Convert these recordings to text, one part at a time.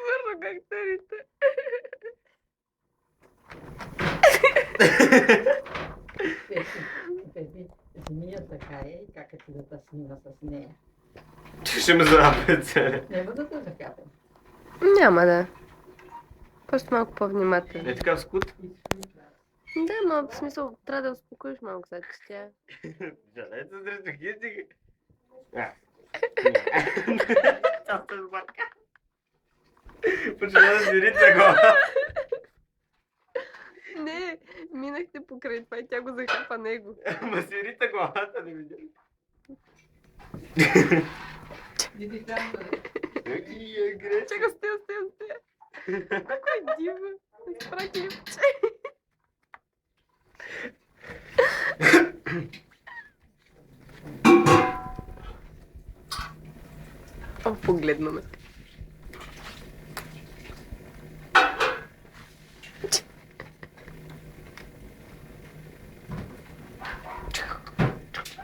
Perro carterista. Змія така, як это засніла со снея. Що ми зробити? Не буду теж капати. Няма да. Просто малко по-внимателно. Е така скут. Да, ма в смисъл трябва да успокоиш малко сега, че тя... Жалете срещу хищника. Това се сбърка. Почва да свирица глава. Не, минахте покрай това и тя го захапа него. Ма свирица главата, не видя. Диди там, Чакай, стия. Кой дива? Спрати. О, погледна ме.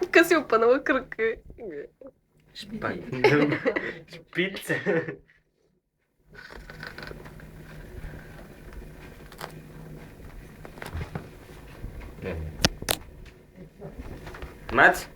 Така си опънала кръка. Шпица. Мац?